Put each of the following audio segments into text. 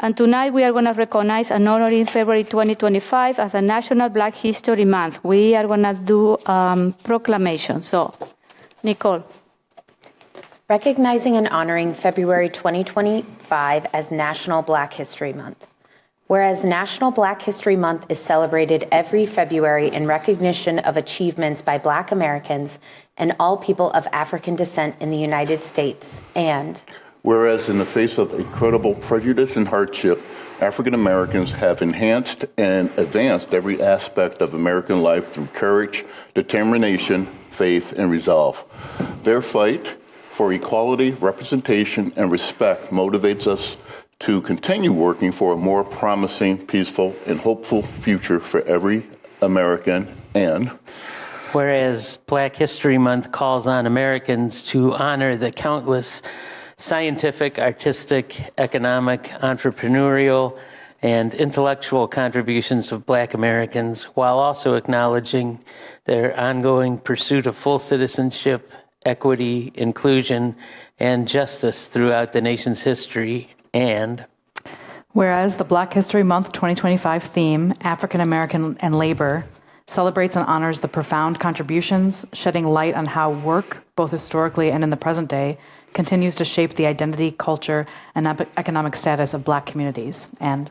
And tonight we are going to recognize and honor in February 2025 as a National Black History Month. We are going to do proclamation. So, Nicole. Recognizing and honoring February 2025 as National Black History Month. Whereas National Black History Month is celebrated every February in recognition of achievements by Black Americans and all people of African descent in the United States, and whereas in the face of incredible prejudice and hardship, African Americans have enhanced and advanced every aspect of American life through courage, determination, faith, and resolve. Their fight for equality, representation, and respect motivates us to continue working for a more promising, peaceful, and hopeful future for every American. And whereas Black History Month calls on Americans to honor the countless scientific, artistic, economic, entrepreneurial, and intellectual contributions of Black Americans, while also acknowledging their ongoing pursuit of full citizenship, equity, inclusion, and justice throughout the nation's history. And whereas the Black History Month 2025 theme, African American and Labor, celebrates and honors the profound contributions, shedding light on how work, both historically and in the present day, continues to shape the identity, culture, and economic status of Black communities. And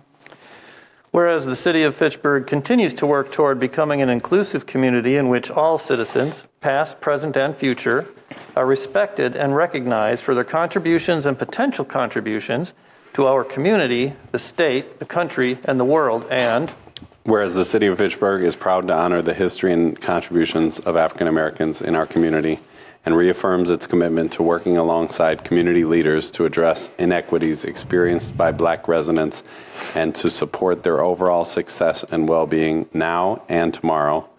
whereas the City of Fitchburg continues to work toward becoming an inclusive community in which all citizens, past, present, and future, are respected and recognized for their contributions and potential contributions to our community, the state, the country, and the world. And whereas the City of Fitchburg is proud to honor the history and contributions of African Americans in our community and reaffirms its commitment to working alongside community leaders to address inequities experienced by Black residents and to support their overall success and well-being now and tomorrow.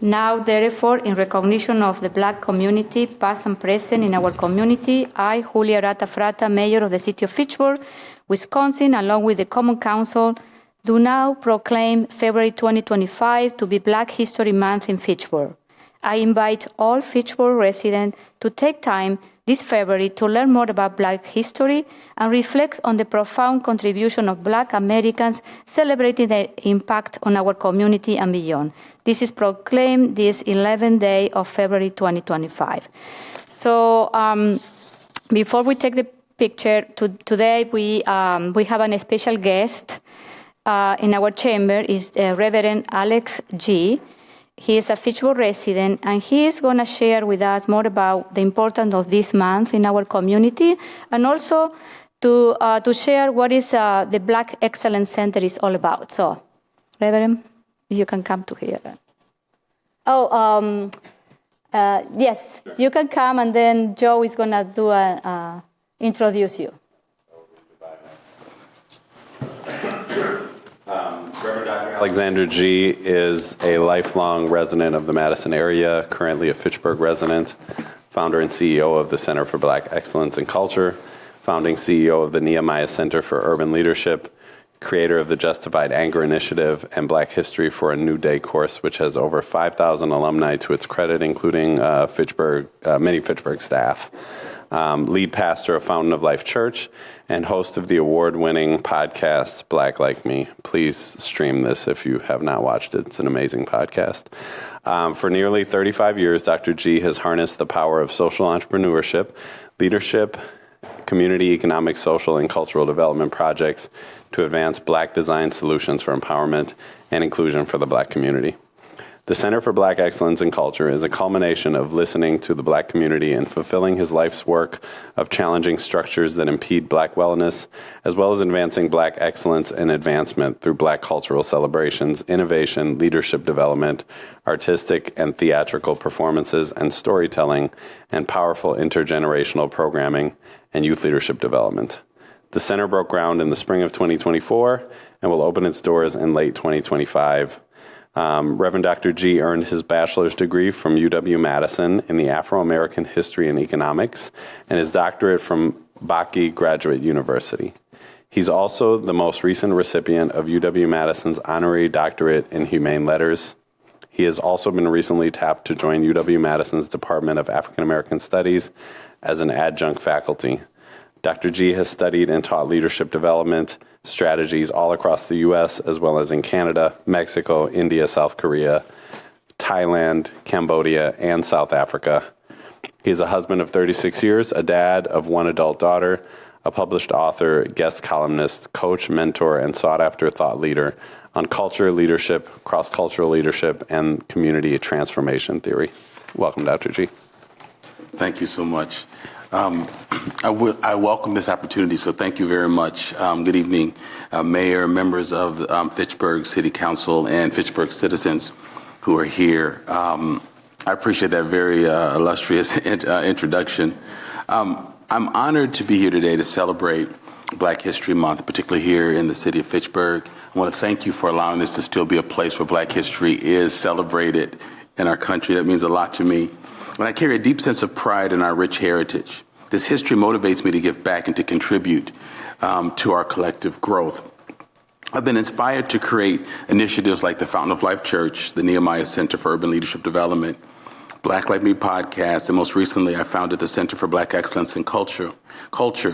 Now, therefore, in recognition of the Black community, past and present in our community, I, Julia Arata-Fratta, Mayor of the City of Fitchburg, Wisconsin, along with the Common Council, do now proclaim February 2025 to be Black History Month in Fitchburg. I invite all Fitchburg residents to take time this February to learn more about Black history and reflect on the profound contribution of Black Americans, celebrating their impact on our community and beyond. This is proclaimed this 11th day of February 2025. So before we take the picture, today we have a special guest in our chamber, is Reverend Alex G. He is a Fitchburg resident, and he is going to share with us more about the importance of this month in our community, and also to share what is the Black Excellence Center is all about. So, Reverend, you can come to here. Yes, you can come, and then Joe is going to introduce you. Reverend Dr. Alexander G. is a lifelong resident of the Madison area, currently a Fitchburg resident, founder and CEO of the Center for Black Excellence and Culture, founding CEO of the Nehemiah Center for Urban Leadership, creator of the Justified Anger Initiative and Black History for a New Day course, which has over 5,000 alumni to its credit, including many Fitchburg staff. Lead pastor of Fountain of Life Church, and host of the award-winning podcast, Black Like Me. Please stream this if you have not watched it. It's an amazing podcast. For nearly 35 years, Dr. G has harnessed the power of social entrepreneurship, leadership, community, economic, social, and cultural development projects to advance Black design solutions for empowerment and inclusion for the Black community. The Center for Black Excellence and Culture is a culmination of listening to the Black community and fulfilling his life's work of challenging structures that impede Black wellness, as well as advancing Black excellence and advancement through Black cultural celebrations, innovation, leadership development, artistic and theatrical performances and storytelling, and powerful intergenerational programming and youth leadership development. The center broke ground in the spring of 2024 and will open its doors in late 2025. Reverend Dr. G earned his bachelor's degree from UW-Madison in the Afro-American History and Economics and his doctorate from Bakke Graduate University. He's also the most recent recipient of UW-Madison's honorary doctorate in Humane Letters. He has also been recently tapped to join UW-Madison's Department of African American Studies as an adjunct faculty. Dr. G has studied and taught leadership development strategies all across the U.S., as well as in Canada, Mexico, India, South Korea, Thailand, Cambodia, and South Africa. He's a husband of 36 years, a dad of one adult daughter, a published author, guest columnist, coach, mentor, and sought-after thought leader on culture, leadership, cross-cultural leadership, and community transformation theory. Welcome, Dr. G. Thank you so much. I welcome this opportunity, so thank you very much. Good evening, Mayor, members of Fitchburg City Council, and Fitchburg citizens who are here. I appreciate that very illustrious introduction. I'm honored to be here today to celebrate Black History Month, particularly here in the city of Fitchburg. I want to thank you for allowing this to still be a place where Black history is celebrated in our country. That means a lot to me. And I carry a deep sense of pride in our rich heritage. This history motivates me to give back and to contribute to our collective growth. I've been inspired to create initiatives like the Fountain of Life Church, the Nehemiah Center for Urban Leadership Development, Black Like Me podcast, and most recently I founded the Center for Black Excellence in Culture.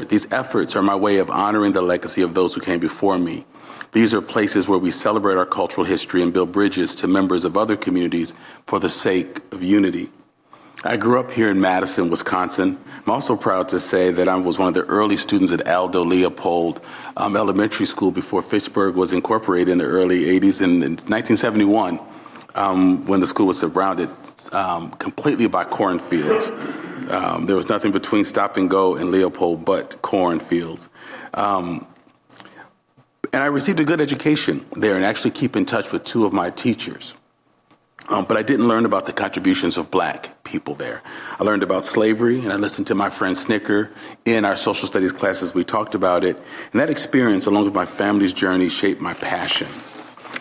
These efforts are my way of honoring the legacy of those who came before me. These are places where we celebrate our cultural history and build bridges to members of other communities for the sake of unity. I grew up here in Madison, Wisconsin. I'm also proud to say that I was one of the early students at Aldo Leopold Elementary School before Fitchburg was incorporated in the early 80s. In 1971, when the school was surrounded completely by cornfields. There was nothing between Stop and Go and Leopold but cornfields. And I received a good education there and actually keep in touch with two of my teachers. But I didn't learn about the contributions of Black people there. I learned about slavery, and I listened to my friend Snicker in our social studies classes. We talked about it. And that experience, along with my family's journey, shaped my passion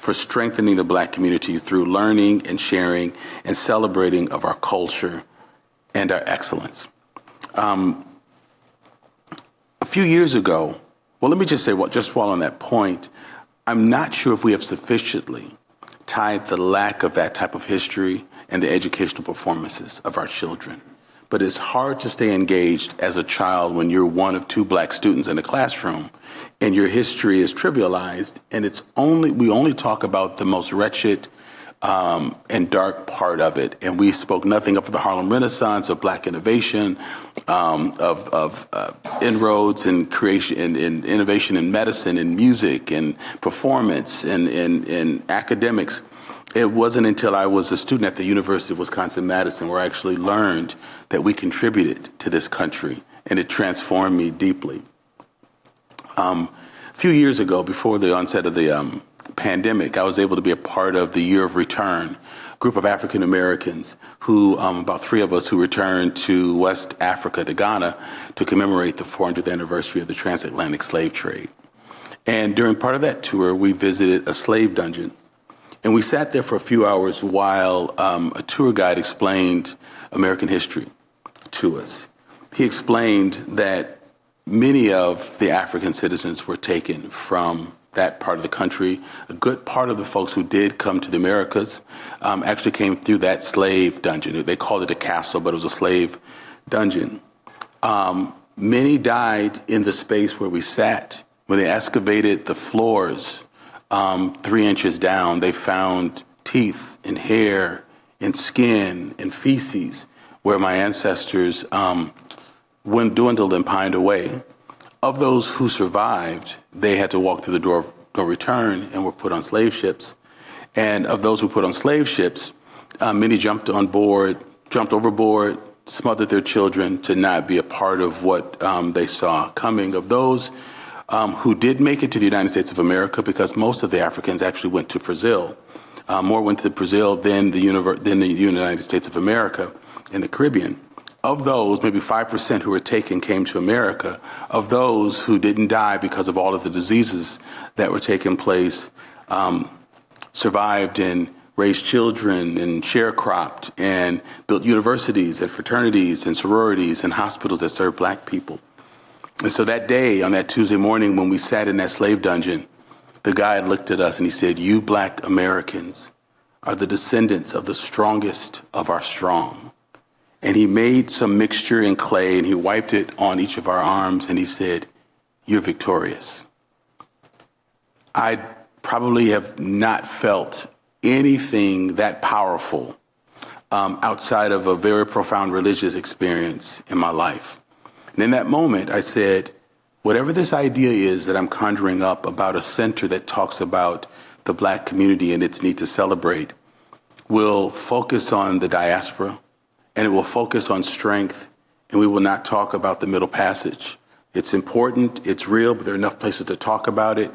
for strengthening the Black community through learning and sharing and celebrating of our culture and our excellence. A few years ago, well, let me just say, just while on that point, I'm not sure if we have sufficiently tied the lack of that type of history and the educational performances of our children. But it's hard to stay engaged as a child when you're one of two Black students in a classroom and your history is trivialized, and we only talk about the most wretched and dark part of it. And we spoke nothing of the Harlem Renaissance, of Black innovation, of inroads and creation and innovation in medicine and music and performance and academics. It wasn't until I was a student at the University of Wisconsin-Madison where I actually learned that we contributed to this country, and it transformed me deeply. A few years ago, before the onset of the pandemic, I was able to be a part of the Year of Return, a group of African Americans who, about three of us who returned to West Africa, to Ghana, to commemorate the 400th anniversary of the transatlantic slave trade. And during part of that tour, we visited a slave dungeon. And we sat there for a few hours while a tour guide explained American history to us. He explained that many of the African citizens were taken from that part of the country. A good part of the folks who did come to the Americas actually came through that slave dungeon. They called it a castle, but it was a slave dungeon. Many died in the space where we sat. When they excavated the floors 3 inches down, they found teeth and hair and skin and feces where my ancestors dwindled and pined away. Of those who survived, they had to walk through the door of no return and were put on slave ships. And of those who were put on slave ships, many jumped overboard, smothered their children to not be a part of what they saw coming. Of those who did make it to the United States of America, because most of the Africans actually went to Brazil. More went to Brazil than the United States of America in the Caribbean. Of those, maybe 5% who were taken came to America. Of those who didn't die because of all of the diseases that were taking place, survived and raised children and sharecropped and built universities and fraternities and sororities and hospitals that serve Black people. And so that day, on that Tuesday morning when we sat in that slave dungeon, the guide looked at us and he said, "You Black Americans are the descendants of the strongest of our strong. And he made some mixture in clay and he wiped it on each of our arms and he said, "You're victorious." I probably have not felt anything that powerful outside of a very profound religious experience in my life. And in that moment, I said, whatever this idea is that I'm conjuring up about a center that talks about the Black community and its need to celebrate will focus on the diaspora, and it will focus on strength, and we will not talk about the middle passage. It's important, it's real, but there are enough places to talk about it.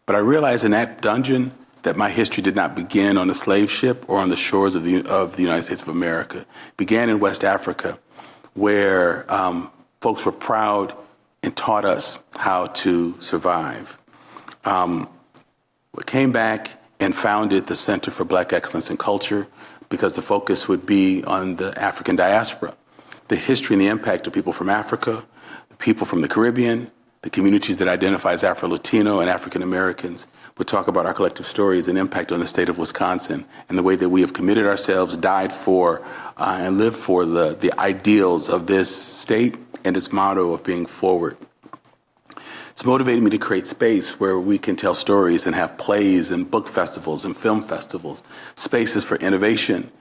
But I realized in that dungeon that my history did not begin on a slave ship or on the shores of the United States of America. It began in West Africa, where folks were proud and taught us how to survive. We came back and founded the Center for Black Excellence in Culture because the focus would be on the African diaspora, the history and the impact of people from Africa, the people from the Caribbean, the communities that identify as Afro-Latino and African Americans. We'll talk about our collective stories and impact on the state of Wisconsin and the way that we have committed ourselves, died for, and lived for the ideals of this state and its motto of being forward. It's motivated me to create space where we can tell stories and have plays and book festivals and film festivals, spaces for innovation,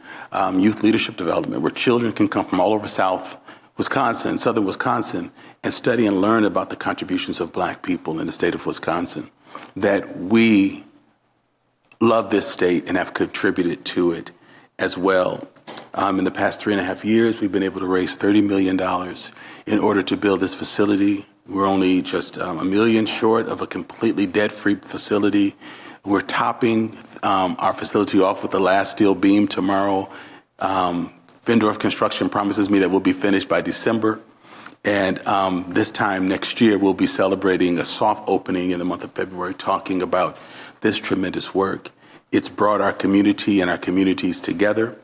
youth leadership development, where children can come from all over South Wisconsin, Southern Wisconsin, and study and learn about the contributions of Black people in the state of Wisconsin, that we love this state and have contributed to it as well. In the past 3.5 years, we've been able to raise $30 million in order to build this facility. We're only just $1 million short of a completely debt-free facility. We're topping our facility off with the last steel beam tomorrow. Vendorf Construction promises me that we'll be finished by December. And this time next year, we'll be celebrating a soft opening in the month of February, talking about this tremendous work. It's brought our community and our communities together,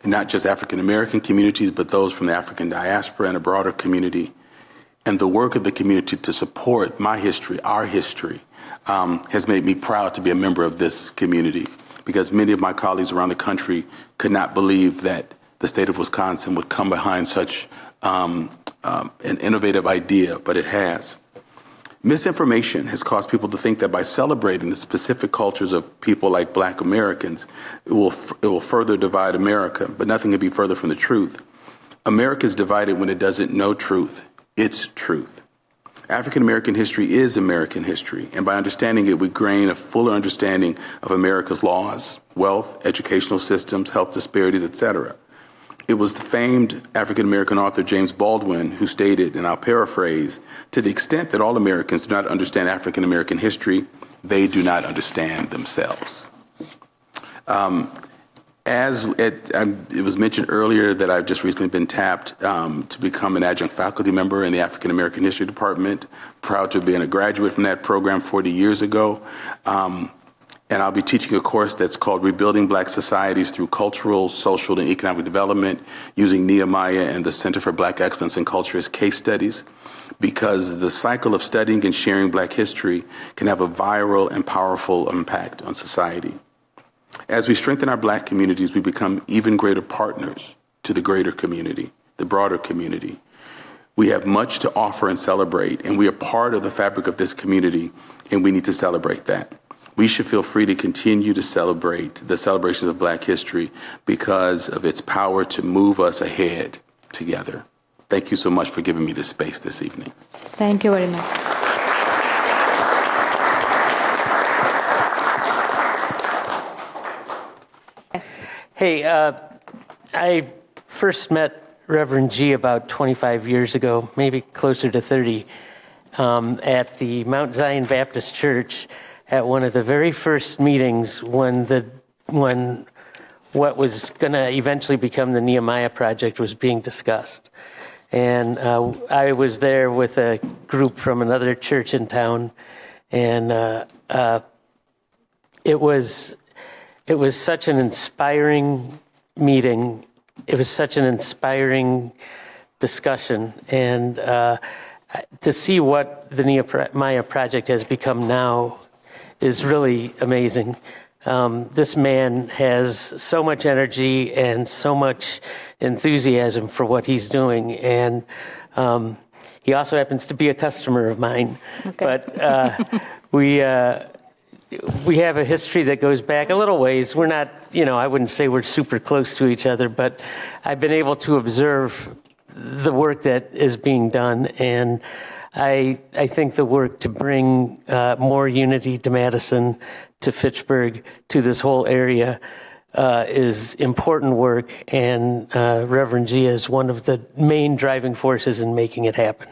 and not just African-American communities, but those from the African diaspora and a broader community. And the work of the community to support my history, our history, has made me proud to be a member of this community, because many of my colleagues around the country could not believe that the state of Wisconsin would come behind such an innovative idea, but it has. Misinformation has caused people to think that by celebrating the specific cultures of people like Black Americans, it will further divide America, but nothing could be further from the truth. America is divided when it doesn't know truth. It's truth. African American history is American history, and by understanding it, we gain a fuller understanding of America's laws, wealth, educational systems, health disparities, etc. It was the famed African American author James Baldwin who stated, and I'll paraphrase, "To the extent that all Americans do not understand African American history, they do not understand themselves." It was mentioned earlier that I've just recently been tapped to become an adjunct faculty member in the African American History Department. Proud to have been a graduate from that program 40 years ago. And I'll be teaching a course that's called Rebuilding Black Societies Through Cultural, Social, and Economic Development, using Nehemiah and the Center for Black Excellence in Culture as case studies, because the cycle of studying and sharing Black history can have a viral and powerful impact on society. As we strengthen our Black communities, we become even greater partners to the greater community, the broader community. We have much to offer and celebrate, and we are part of the fabric of this community, and we need to celebrate that. We should feel free to continue to celebrate the celebrations of Black history because of its power to move us ahead together. Thank you so much for giving me this space this evening. Thank you very much. Hey, I first met Reverend G about 25 years ago, maybe closer to 30, at the Mount Zion Baptist Church at one of the very first meetings when what was going to eventually become the Nehemiah Project was being discussed. And I was there with a group from another church in town, and it was such an inspiring meeting. It was such an inspiring discussion, and to see what the Nehemiah Project has become now is really amazing. This man has so much energy and so much enthusiasm for what he's doing, and he also happens to be a customer of mine. Okay. But we have a history that goes back a little ways. We're not, I wouldn't say we're super close to each other, but I've been able to observe the work that is being done, and I think the work to bring more unity to Madison, to Fitchburg, to this whole area is important work, and Reverend Gia is one of the main driving forces in making it happen.